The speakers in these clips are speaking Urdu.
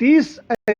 30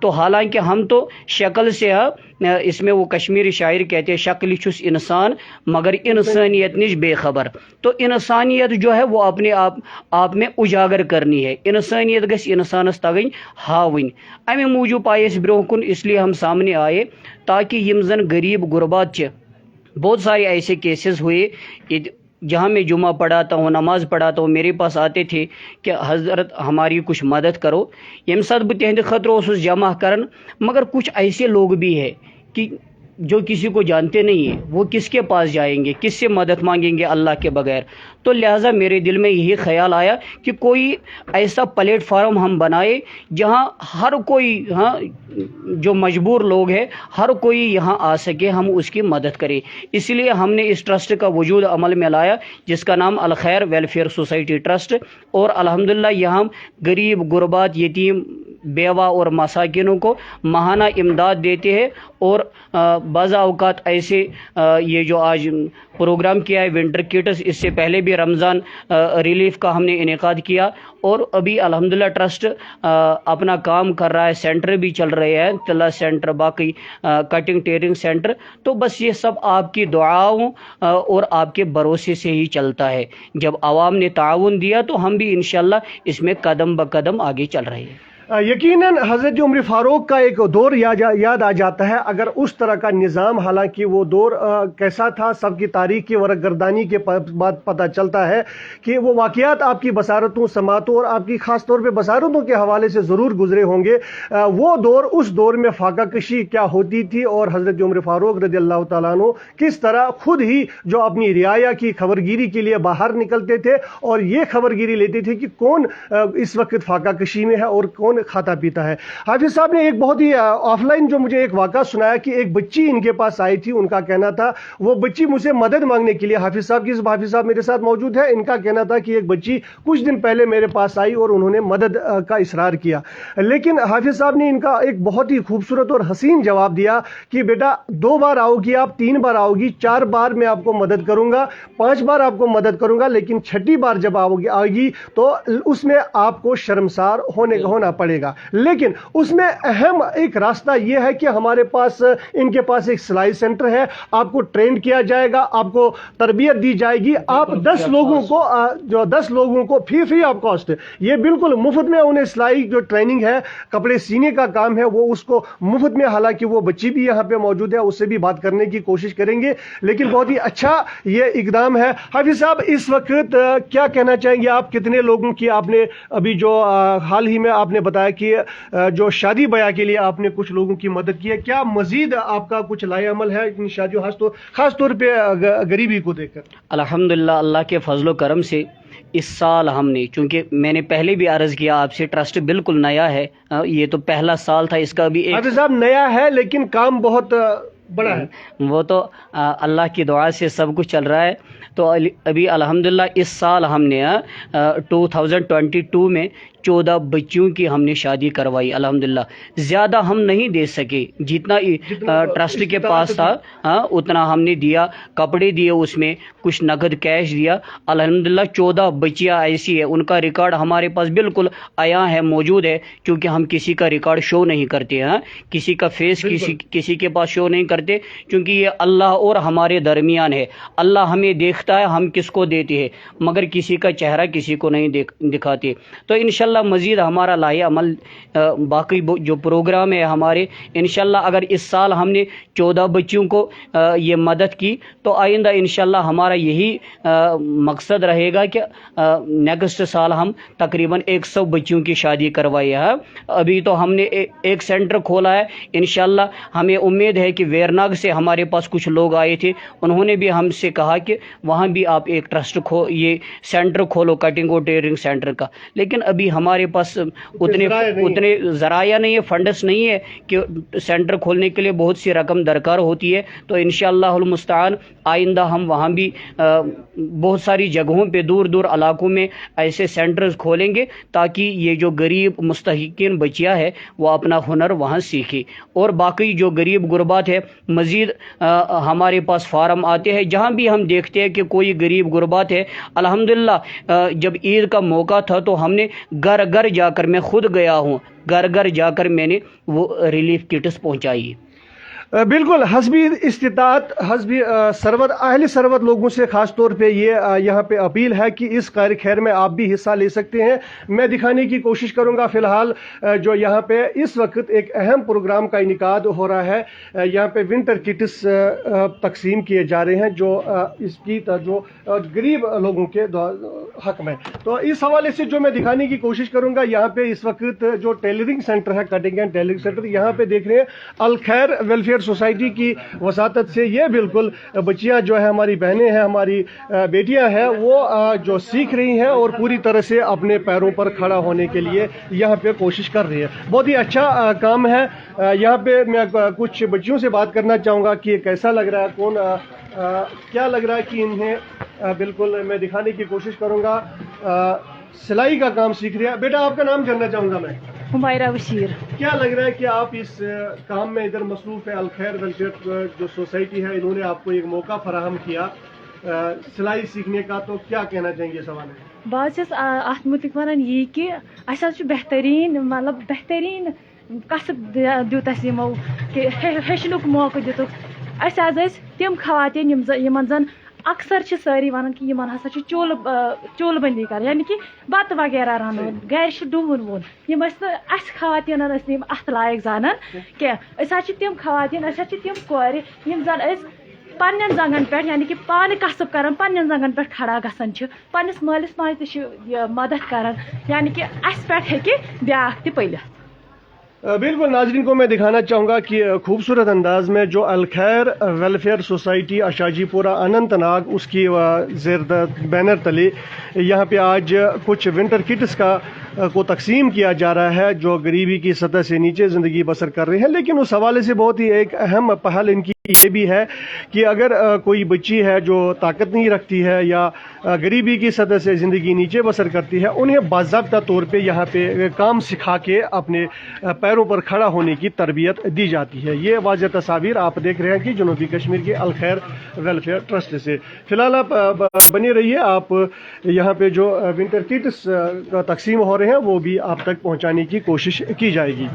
تو حالانکہ ہم تو شکل سے اس میں وہ کشمیری شاعر کہتے ہیں شکل چھس انسان مگر انسانیت نش بے خبر. تو انسانیت جو ہے وہ اپنے آپ میں اجاگر کرنی ہے. انسانیت گژھِ انسانس تگن ہاوٕنۍ. امہِ موٗجوٗب آئے أسۍ برونٛہہ کُن اس لیے ہم سامنے آئے تاکہ یم زن غریب غربات چھ بہت سارے ایسے کیسز ہوئے جہاں میں جمعہ پڑھاتا ہوں نماز پڑھاتا ہوں میرے پاس آتے تھے کہ حضرت ہماری کچھ مدد کرو. یم ساتھ بہ تہندِ خٲطرٕ اوسُس جمع کرن مگر کچھ ایسے لوگ بھی ہے کہ جو کسی کو جانتے نہیں ہیں وہ کس کے پاس جائیں گے کس سے مدد مانگیں گے اللہ کے بغیر. تو لہٰذا میرے دل میں یہی خیال آیا کہ کوئی ایسا پلیٹ فارم ہم بنائے جہاں ہر کوئی جو مجبور لوگ ہیں ہر کوئی یہاں آ سکے ہم اس کی مدد کریں. اس لیے ہم نے اس ٹرسٹ کا وجود عمل میں لایا جس کا نام الخیر ویلفیئر سوسائٹی ٹرسٹ. اور الحمدللہ یہاں غریب غربات یتیم بیوہ اور مساکینوں کو ماہانہ امداد دیتے ہیں. اور بعض اوقات ایسے یہ جو آج پروگرام کیا ہے ونٹر کٹس اس سے پہلے بھی رمضان ریلیف کا ہم نے انعقاد کیا. اور ابھی الحمدللہ ٹرسٹ اپنا کام کر رہا ہے. سینٹر بھی چل رہے ہیں تلا سینٹر باقی کٹنگ ٹیرنگ سینٹر. تو بس یہ سب آپ کی دعاؤں اور آپ کے بھروسے سے ہی چلتا ہے. جب عوام نے تعاون دیا تو ہم بھی انشاءاللہ اس میں قدم بقدم آگے چل رہے ہیں. یقیناً حضرت عمر فاروق کا ایک دور یاد آ جاتا ہے. اگر اس طرح کا نظام حالانکہ وہ دور کیسا تھا سب کی تاریخ کی ورق گردانی کے بعد پتہ چلتا ہے کہ وہ واقعات آپ کی بصارتوں سماعتوں اور آپ کی خاص طور پہ بصارتوں کے حوالے سے ضرور گزرے ہوں گے. وہ دور اس دور میں فاقہ کشی کیا ہوتی تھی اور حضرت عمر فاروق رضی اللہ تعالیٰ عنہ کس طرح خود ہی جو اپنی رعایا کی خبرگیری کے لیے باہر نکلتے تھے اور یہ خبرگیری لیتے تھے کہ کون اس وقت فاقہ کشی میں ہے اور کون کھاتا پیتا ہے. حافظ صاحب نے ایک بہت ہی آف لائن جو مجھے ایک واقعہ سنایا کہ ایک بچی ان کے پاس آئی تھی. ان کا کہنا تھا وہ بچی مجھ سے مدد مانگنے کے لیے حافظ صاحب میرے ساتھ موجود ہے. ان کا کہنا تھا کہ ایک بچی کچھ دن پہلے میرے پاس آئی اور انہوں نے مدد کا اصرار کیا. لیکن حافظ صاحب نے ان کا ایک بہت ہی خوبصورت اور حسین جواب دیا کہ بیٹا 2 بار آؤ گی آپ 3 بار آؤ گی 4 بار میں آپ کو مدد کروں گا 5 بار آپ کو مدد کروں گا لیکن 6ٹھی بار جب آئے گی تو اس میں آپ کو شرمسار ہونا پڑے گا. لیکن اس میں اہم ایک راستہ یہ ہے کہ ہمارے پاس ان کے پاس ایک سلائی سینٹر ہے. آپ کو ٹرینڈ کیا جائے گا آپ کو تربیت دی جائے گی. آپ 10 لوگوں کو فری آف کاسٹ یہ بالکل مفت میں انہیں سلائی جو ٹریننگ ہے کپڑے سینے کا کام ہے وہ اس کو مفت میں. حالانکہ وہ بچی بھی یہاں پہ موجود ہے اس سے بھی بات کرنے کی کوشش کریں گے. لیکن بہت ہی اچھا یہ اقدام ہے. حافظ صاحب اس وقت کیا کہنا چاہیں گے آپ کتنے لوگوں کی آپ نے ابھی جو حال ہی میں آپ نے بتایا کہ جو شادی بیاہ کے لیے آپ نے کچھ لوگوں کی مدد کی ہے کیا مزید آپ کا کچھ لائے عمل ہے ان شادیوں خاص طور پہ غریبی کو دیکھ کر؟ الحمدللہ اللہ کے فضل و کرم سے اس سال ہم نے چونکہ میں نے پہلے بھی عرض کیا آپ سے ٹرسٹ بالکل نیا ہے. یہ تو پہلا سال تھا اس کا بھی حافظ صاحب نیا ہے لیکن کام بہت بڑا ہے. وہ تو اللہ کی دعا سے سب کچھ چل رہا ہے. تو ابھی الحمدللہ اس سال ہم نے 2022 میں 14 بچیوں کی ہم نے شادی کروائی. الحمدللہ زیادہ ہم نہیں دے سکے جتنا ٹرسٹ کے پاس تھا اتنا ہم نے دیا. کپڑے دیے اس میں کچھ نقد کیش دیا. الحمدللہ 14 بچیاں ایسی ہے ان کا ریکارڈ ہمارے پاس بالکل عیاں ہے موجود ہے کیونکہ ہم کسی کا ریکارڈ شو نہیں کرتے کسی کا فیس کسی کے پاس شو نہیں کرتے کیونکہ یہ اللہ اور ہمارے درمیان ہے. اللہ ہمیں دیکھتا ہے ہم کس کو دیتے ہیں مگر کسی کا چہرہ کسی کو نہیں دکھاتے. تو انشاءاللہ مزید ہمارا لاہے عمل باقی جو پروگرام ہے ہمارے انشاءاللہ اگر اس سال ہم نے 14 بچیوں کو یہ مدد کی تو آئندہ انشاءاللہ ہمارا یہی مقصد رہے گا کہ نیکسٹ سال ہم تقریباً 100 بچیوں کی شادی کروائی ہے. ابھی تو ہم نے ایک سینٹر کھولا ہے. انشاءاللہ ہمیں امید ہے کہ ویرناگ سے ہمارے پاس کچھ لوگ آئے تھے انہوں نے بھی ہم سے کہا کہ وہاں بھی آپ ایک ٹرسٹ یہ سینٹر کھولو کٹنگ اور ٹیلرنگ سینٹر کا. لیکن ابھی ہمارے پاس اتنے ذرائع نہیں ہے فنڈس نہیں ہے کہ سینٹر کھولنے کے لیے بہت سی رقم درکار ہوتی ہے. تو انشاءاللہ المستعان آئندہ ہم وہاں بھی بہت ساری جگہوں پہ دور دور علاقوں میں ایسے سینٹرز کھولیں گے تاکہ یہ جو غریب مستحقین بچیاں ہے وہ اپنا ہنر وہاں سیکھیں. اور باقی جو غریب غربات ہے مزید ہمارے پاس فارم آتے ہیں جہاں بھی ہم دیکھتے ہیں کہ کوئی غریب غربات ہے. الحمدللہ جب عید کا موقع تھا تو ہم نے گھر گھر جا کر میں خود گیا ہوں، گھر گھر جا کر میں نے وہ ریلیف کٹس پہنچائی۔ بالکل حسبی استطاعت حسبی ثروت اہل ثروت لوگوں سے خاص طور پہ یہ یہاں پہ اپیل ہے کہ اس خیر خیر میں آپ بھی حصہ لے سکتے ہیں۔ میں دکھانے کی کوشش کروں گا فی الحال جو یہاں پہ اس وقت ایک اہم پروگرام کا انعقاد ہو رہا ہے، یہاں پہ ونٹر کٹس تقسیم کیے جا رہے ہیں جو اس کی جو غریب لوگوں کے حق میں۔ تو اس حوالے سے جو میں دکھانے کی کوشش کروں گا، یہاں پہ اس وقت جو ٹیلرنگ سینٹر ہے، کٹنگ اینڈ ٹیلرنگ سینٹر، یہاں پہ دیکھ رہے ہیں الخیر ویلفیئر سوسائٹی کی وساطت سے یہ بالکل بچیاں جو ہے ہماری بہنیں ہیں، ہماری بیٹیاں ہیں، وہ جو سیکھ رہی ہیں اور پوری طرح سے اپنے پیروں پر کھڑا ہونے کے لیے یہاں پہ کوشش کر رہی ہے۔ بہت ہی اچھا کام ہے۔ یہاں پہ میں کچھ بچیوں سے بات کرنا چاہوں گا کہ کیسا لگ رہا ہے، کیا لگ رہا ہے کہ انہیں بالکل میں دکھانے کی کوشش کروں گا۔ سلائی کا کام سیکھ رہی ہے۔ بیٹا آپ کا نام جاننا چاہوں گا میں۔ حمیرہ بشیر۔ کیا لگ رہا ہے کہ آپ اس کام میں ادھر مصروف ہے؟ الخیر ویلفیئر جو سوسائٹی ہے انہوں نے آپ کو ایک موقع فراہم کیا سلائی سیکھنے کا، تو کیا کہنا چاہیں گے اس حوالے میں؟ بہت چھس ات متعلق ونان یہ کہ اس حظ بہترین مطلب بہترین کسب دیت اس یمو کہ ہیچنک موقع دتک۔ اس حظ تم خواتین یمن زن اکثر ساری ونان کہ یمن ہسا چولہٕ بندی کر، یعنی کہ بتہٕ وغیرہ رنن، گھر ڈوُن وون، یم اس خواتین ات لائق زانان کی۔ اس حظ تم خواتین، اس حظ تم کورِ یم زن پنن زنگن پہ یعنی کہ پانے کسب کران، پنن زنگن پہ کھڑا گژھان، پنس مالس ماجہ تہ مدد کران، یعنی کہ اس پہ ہیکہ بیاکھ تہ پلتھ۔ بالکل ناظرین کو میں دکھانا چاہوں گا کہ خوبصورت انداز میں جو الخیر ویلفیئر سوسائٹی اشاجی پورہ اننت ناگ اس کی زیر بینر تلے یہاں پہ آج کچھ ونٹر کٹس کو تقسیم کیا جا رہا ہے جو غریبی کی سطح سے نیچے زندگی بسر کر رہے ہیں۔ لیکن اس حوالے سے بہت ہی ایک اہم پہل ان کی یہ بھی ہے کہ اگر کوئی بچی ہے جو طاقت نہیں رکھتی ہے یا غریبی کی سطح سے زندگی نیچے بسر کرتی ہے، انہیں باضابطہ طور پہ یہاں پہ کام سکھا کے اپنے پیروں پر کھڑا ہونے کی تربیت دی جاتی ہے۔ یہ واضح تصاویر آپ دیکھ رہے ہیں کہ جنوبی کشمیر کے الخیر ویلفیئر ٹرسٹ سے۔ فی الحال آپ بنے رہیے، آپ یہاں پہ جو ونٹر کٹس تقسیم ہو رہے ہیں وہ بھی آپ تک پہنچانے کی کوشش کی جائے گی۔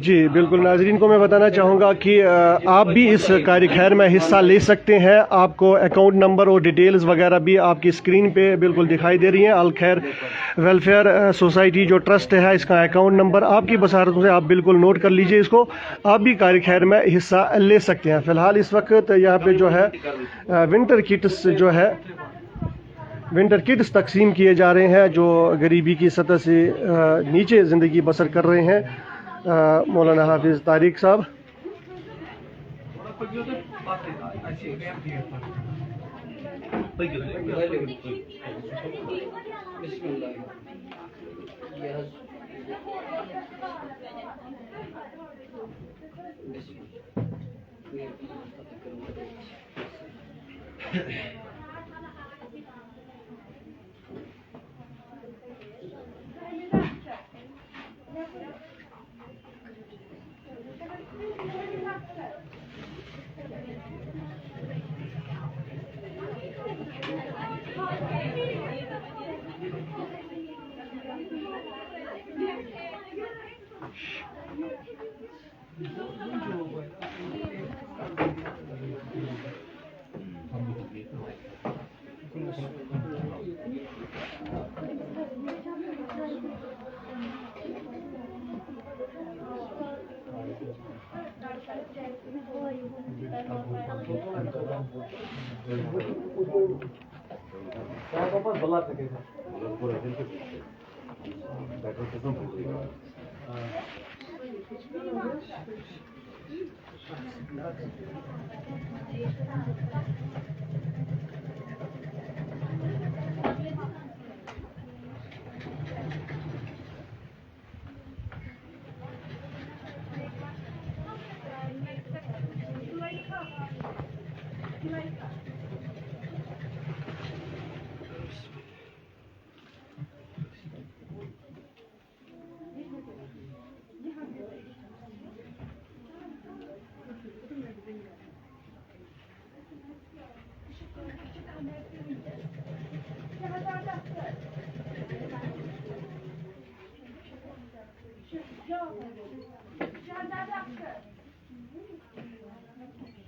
جی بالکل ناظرین کو میں بتانا چاہوں گا کہ آپ بھی اس کار خیر میں حصہ لے سکتے ہیں۔ آپ کو اکاؤنٹ نمبر اور ڈیٹیلز وغیرہ بھی آپ کی اسکرین پہ بالکل دکھائی دے رہی ہیں۔ الخیر ویلفیئر سوسائٹی جو ٹرسٹ ہے اس کا اکاؤنٹ نمبر آپ کی بصارت سے آپ بالکل نوٹ کر لیجئے اس کو، آپ بھی کار خیر میں حصہ لے سکتے ہیں۔ فی الحال اس وقت یہاں پہ جو ہے ونٹر کٹس تقسیم کیے جا رہے ہیں جو غریبی کی سطح سے نیچے زندگی بسر کر رہے ہیں۔ مولانا حافظ طارق صاحب۔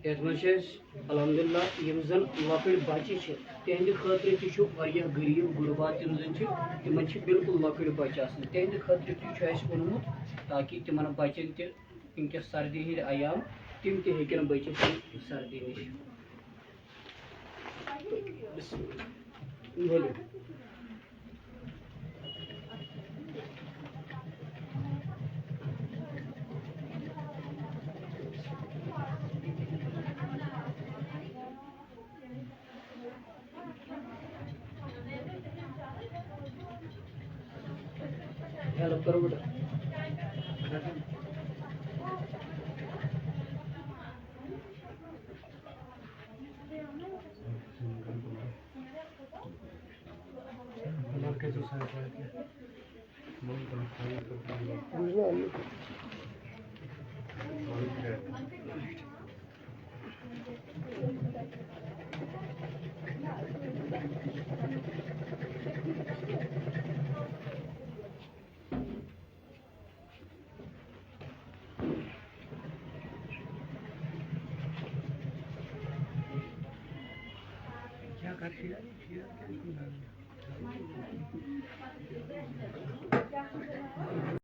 یتھ منٛز چھِ أسۍ الحمدللہ یِم زن لۄکٕٹۍ بچہِ چھِ تِہنٛدِ خٲطرٕ تہِ چھُ واریاہ غریٖب غُربات تِم زن چھِ تِمن چھِ بالکُل لۄکٕٹۍ بچہِ آسان تِہنٛدِ خٲطرٕ تہِ چھُ اَسہِ اوٚنمُت تاکہِ تِمن بچن تہِ وٕنکٮ۪س سردی ہٕنٛدۍ ایام تِم تہِ ہیٚکن بٔچِتھ سردی نِش ؤلِو ہیلپ کرو بیٹا کیا کر